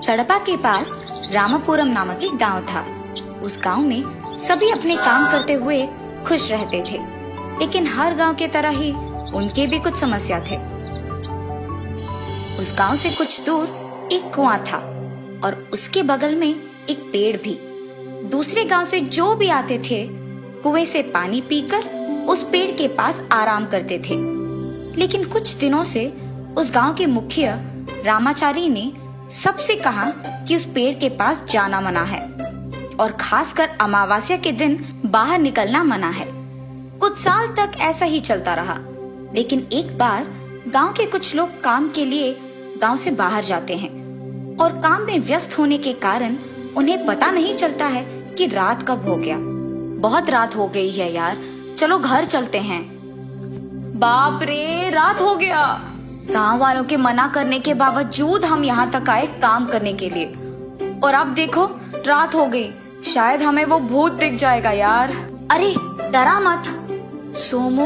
तड़पा के पास रामापुरम नामक एक गांव था। उस गांव में सभी अपने काम करते हुए खुश रहते थे, लेकिन हर गांव के तरह ही उनके भी कुछ समस्या थे। उस गांव से कुछ दूर एक कुआं था और उसके बगल में एक पेड़ भी। दूसरे गांव से जो भी आते थे कुएं से पानी पीकर उस पेड़ के पास आराम करते थे। लेकिन कुछ दिनों से उस गांव के मुखिया रामाचारी ने सबसे कहा कि उस पेड़ के पास जाना मना है और खासकर अमावस्या के दिन बाहर निकलना मना है। कुछ साल तक ऐसा ही चलता रहा, लेकिन एक बार गांव के कुछ लोग काम के लिए गांव से बाहर जाते हैं और काम में व्यस्त होने के कारण उन्हें पता नहीं चलता है कि रात कब हो गया। बहुत रात हो गई है यार, चलो घर चलते हैं। बाप रे, रात हो गया। गांव वालों के मना करने के बावजूद हम यहाँ तक आए काम करने के लिए, और अब देखो रात हो गई। शायद हमें वो भूत दिख जाएगा यार। अरे डरा मत सोमू,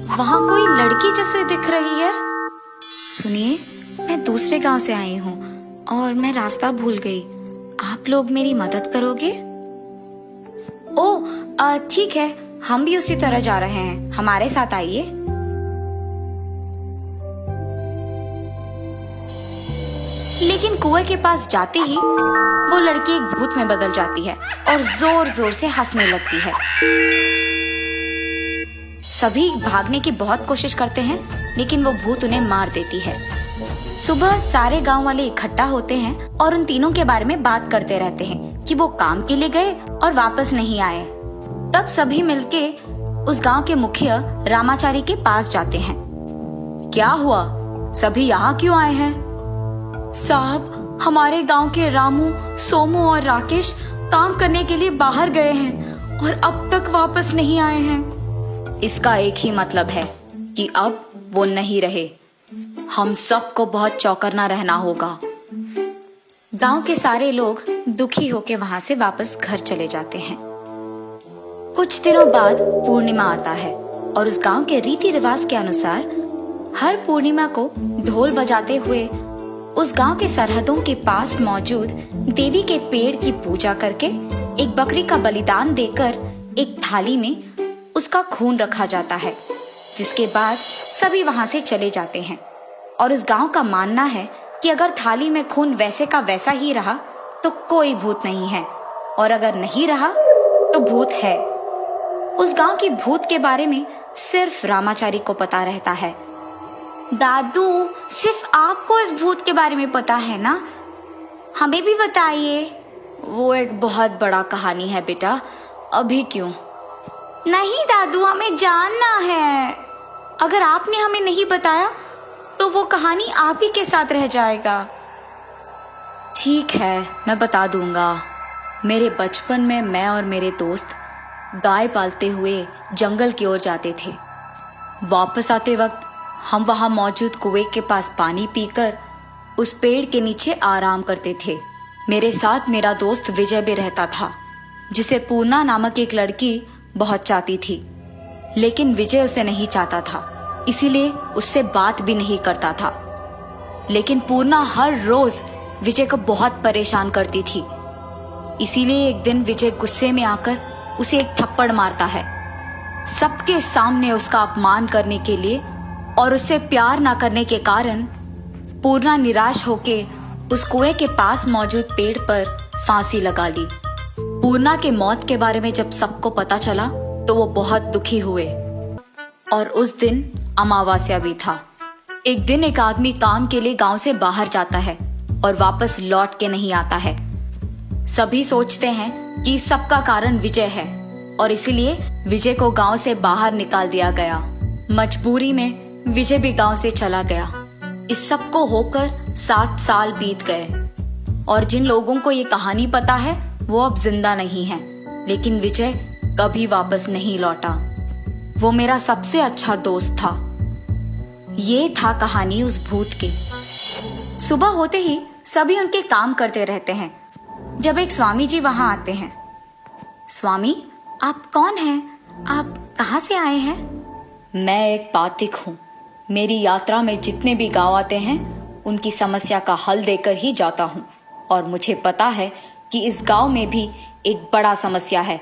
वहाँ कोई लड़की जैसे दिख रही है। सुनिए, मैं दूसरे गांव से आई हूँ और मैं रास्ता भूल गई। आप लोग मेरी मदद करोगे? ओह ठीक है, हम भी उसी तरह जा रहे हैं, हमारे साथ आइए। लेकिन कुएं के पास जाते ही वो लड़की एक भूत में बदल जाती है और जोर जोर से हंसने लगती है। सभी भागने की बहुत कोशिश करते हैं, लेकिन वो भूत उन्हें मार देती है। सुबह सारे गांव वाले इकट्ठा होते हैं और उन तीनों के बारे में बात करते रहते हैं कि वो काम के लिए गए और वापस नहीं आए। तब सभी मिलके उस गांव के मुखिया रामाचारी के पास जाते हैं। क्या हुआ, सभी यहाँ क्यों आए हैं? साहब, हमारे गांव के रामू, सोमू और राकेश काम करने के लिए बाहर गए हैं और अब तक वापस नहीं आए हैं। इसका एक ही मतलब है कि अब वो नहीं रहे। हम सबको बहुत चौकन्ना रहना होगा। गांव के सारे लोग दुखी होकर वहां से वापस घर चले जाते हैं। कुछ दिनों बाद पूर्णिमा आता है और उस गांव के रीति रिवाज के अनुसार हर पूर्णिमा को ढोल बजाते हुए उस गांव के सरहदों के पास मौजूद देवी के पेड़ की पूजा करके एक बकरी का बलिदान देकर एक थाली में उसका खून रखा जाता है, जिसके बाद सभी वहां से चले जाते हैं। और उस गांव का मानना है कि अगर थाली में खून वैसे का वैसा ही रहा तो कोई भूत नहीं है, और अगर नहीं रहा तो भूत है। उस गांव की भूत के बारे में सिर्फ रामाचारी को पता रहता है। दादू, सिर्फ आपको इस भूत के बारे में पता है ना? हमें भी बताइए। वो एक बहुत बड़ा कहानी है बेटा, अभी क्यों? नहीं दादू, हमें जानना है। अगर आपने हमें नहीं बताया तो वो कहानी आप ही के साथ रह जाएगा। ठीक है, मैं बता दूंगा। मेरे बचपन में मैं और मेरे दोस्त गाय पालते हुए जंगल की ओर जाते थे। वापस आते वक्त हम वहां मौजूद कुएं के पास पानी पीकर उस पेड़ के नीचे आराम करते थे। मेरे साथ मेरा दोस्त विजय भी रहता था, जिसे पूर्णा नामक एक लड़की बहुत चाहती थी, लेकिन विजय उसे नहीं चाहता था, इसीलिए उससे बात भी नहीं करता था। लेकिन पूर्णा हर रोज विजय को बहुत परेशान करती थी, इसीलिए एक दिन विजय गुस्से में आकर उसे एक थप्पड़ मारता है, सबके सामने उसका अपमान करने के लिए। और उससे प्यार ना करने के कारण पूर्णा निराश होके उस कुएं के पास मौजूद पेड़ पर फांसी लगा ली। पूर्णा के मौत के बारे में जब सबको पता चला तो वो बहुत दुखी हुए। और उस दिन अमावस्या भी था। एक दिन एक आदमी काम के लिए गांव से बाहर जाता है और वापस लौट के नहीं आता है। सभी सोचते हैं कि सबका कारण विजय है और इसीलिए विजय को गांव से बाहर निकाल दिया गया। मजबूरी में विजय भी गांव से चला गया। इस सब को होकर 7 साल बीत गए और जिन लोगों को ये कहानी पता है वो अब जिंदा नहीं है, लेकिन विजय कभी वापस नहीं लौटा। वो मेरा सबसे अच्छा दोस्त था। ये था कहानी उस भूत की। सुबह होते ही सभी उनके काम करते रहते हैं जब एक स्वामी जी वहां आते हैं। स्वामी, आप कौन हैं? आप कहाँ से आए हैं? मैं एक पातिक हूँ। मेरी यात्रा में जितने भी गांव आते हैं उनकी समस्या का हल देकर ही जाता हूँ। और मुझे पता है कि इस गांव में भी एक बड़ा समस्या है,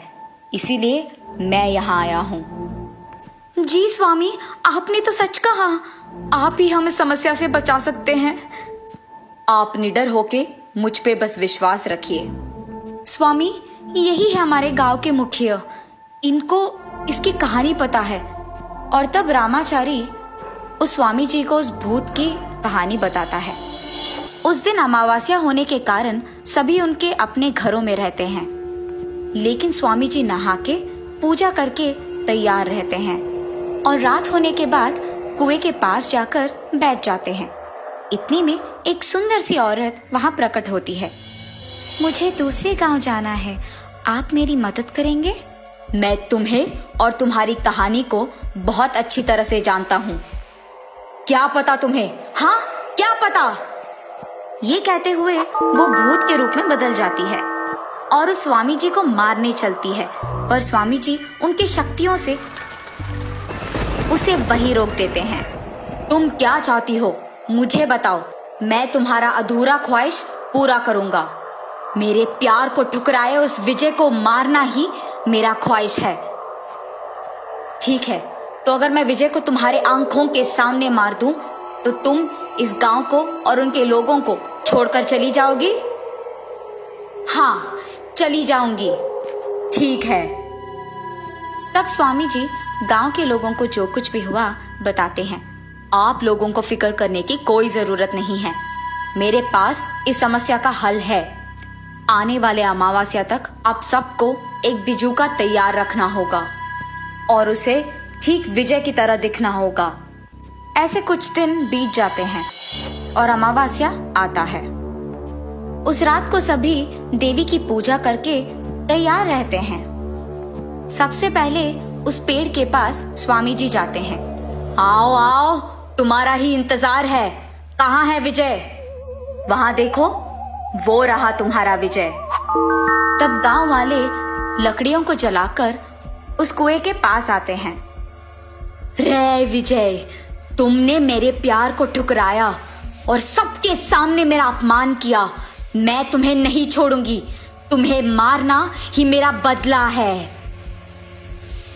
इसीलिए मैं यहाँ आया हूँ। जी स्वामी, आपने तो सच कहा, आप ही हमें समस्या से बचा सकते हैं। आप निडर होके मुझ पे बस विश्वास रखिए। स्वामी, यही है हमारे गांव के मुखिया, इनको इसकी कहानी पता है। और तब रामाचारी उस स्वामी जी को उस भूत की कहानी बताता है। उस दिन अमावस्या होने के कारण सभी उनके अपने घरों में रहते हैं, लेकिन स्वामी जी नहा के पूजा करके तैयार रहते हैं और रात होने के बाद कुएं के पास जाकर बैठ जाते हैं। इतनी में एक सुंदर सी औरत वहां प्रकट होती है। मुझे दूसरे गांव जाना है, आप मेरी मदद करेंगे? मैं तुम्हें और तुम्हारी कहानी को बहुत अच्छी तरह से जानता हूँ। क्या पता तुम्हें? हाँ, क्या पता? ये कहते हुए वो भूत के रूप में बदल जाती है और उस स्वामी जी को मारने चलती है, पर स्वामी जी उनकी शक्तियों से उसे वहीं रोक देते हैं। तुम क्या चाहती हो? मुझे बताओ, मैं तुम्हारा अधूरा ख्वाहिश पूरा करूंगा। मेरे प्यार को ठुकराए उस विजय को मारना ही मेरा ख्वाहिश है। ठीक है, तो अगर मैं विजय को तुम्हारे आंखों के सामने मार दूं, तो तुम इस गांव को और उनके लोगों को छोड़कर चली जाओगी? हाँ, चली जाऊंगी। ठीक है। तब स्वामी जी गांव के लोगों को जो कुछ भी हुआ बताते हैं। आप लोगों को फिक्र करने की कोई जरूरत नहीं है, मेरे पास इस समस्या का हल है। आने वाले अमावस्या तक आप सबको एक बिजूका तैयार रखना होगा और उसे ठीक विजय की तरह दिखना होगा। ऐसे कुछ दिन बीत जाते हैं और अमावस्या आता है। उस रात को सभी देवी की पूजा करके तैयार रहते हैं। सबसे पहले उस पेड़ के पास स्वामी जी जाते हैं। आओ आओ, तुम्हारा ही इंतजार है। कहाँ है विजय? वहां देखो, वो रहा तुम्हारा विजय। तब गांव वाले लकड़ियों को जलाकर उस कुएं के पास आते हैं। रे विजय, तुमने मेरे प्यार को ठुकराया और सबके सामने मेरा अपमान किया। मैं तुम्हें नहीं छोड़ूंगी, तुम्हें मारना ही मेरा बदला है।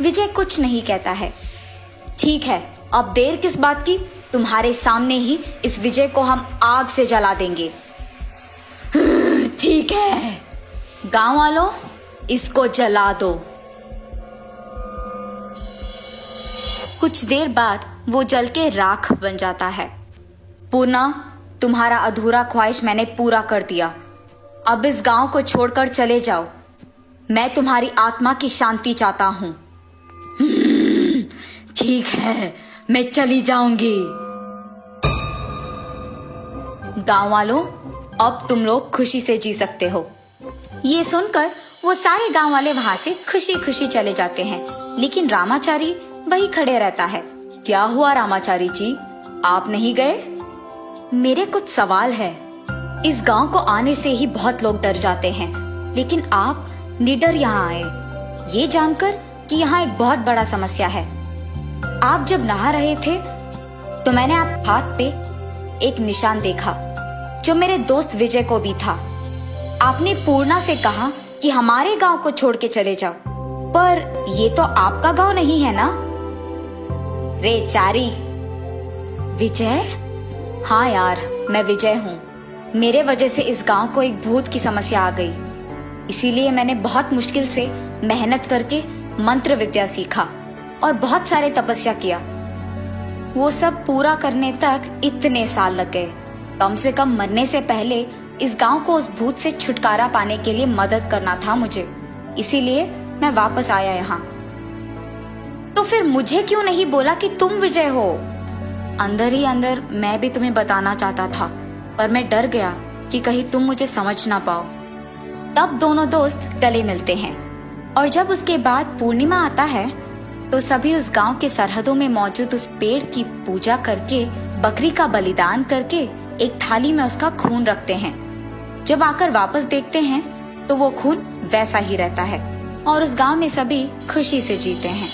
विजय कुछ नहीं कहता है। ठीक है, अब देर किस बात की? तुम्हारे सामने ही इस विजय को हम आग से जला देंगे। ठीक है, गांव वालों, इसको जला दो। कुछ देर बाद वो जल के राख बन जाता है। पूर्णा, तुम्हारा अधूरा ख्वाहिश मैंने पूरा कर दिया। अब इस गांव को छोड़कर चले जाओ। मैं तुम्हारी आत्मा की शांति चाहता हूँ। ठीक है, मैं चली जाऊंगी। गांव वालों, अब तुम लोग खुशी से जी सकते हो। ये सुनकर वो सारे गांव वाले वहां से खुशी खुशी चले जाते हैं, लेकिन रामाचारी वही खड़े रहता है। क्या हुआ रामाचारी जी, आप नहीं गए? मेरे कुछ सवाल है। इस गांव को आने से ही बहुत लोग डर जाते हैं, लेकिन आप निडर यहाँ आए, ये जानकर कि यहाँ एक बहुत बड़ा समस्या है। आप जब नहा रहे थे तो मैंने आप हाथ पे एक निशान देखा, जो मेरे दोस्त विजय को भी था। आपने पूर्णा से कहा कि हमारे गांव को छोड़ के चले जाओ, पर ये तो आपका गांव नहीं है ना? रे चारी, विजय? हाँ यार, मैं विजय हूँ। मेरे वजह से इस गांव को एक भूत की समस्या आ गई, इसीलिए मैंने बहुत मुश्किल से मेहनत करके मंत्र विद्या सीखा और बहुत सारे तपस्या किया। वो सब पूरा करने तक इतने साल लग गए। कम से कम मरने से पहले इस गांव को उस भूत से छुटकारा पाने के लिए मदद करना था मुझे, इसीलिए मैं वापस आया यहाँ। तो फिर मुझे क्यों नहीं बोला कि तुम विजय हो? अंदर ही अंदर मैं भी तुम्हें बताना चाहता था, पर मैं डर गया कि कहीं तुम मुझे समझ ना पाओ। तब दोनों दोस्त गले मिलते हैं और जब उसके बाद पूर्णिमा आता है तो सभी उस गांव के सरहदों में मौजूद उस पेड़ की पूजा करके, बकरी का बलिदान करके एक थाली में उसका खून रखते हैं। जब आकर वापस देखते हैं तो वो खून वैसा ही रहता है और उस गांव में सभी खुशी से जीते हैं।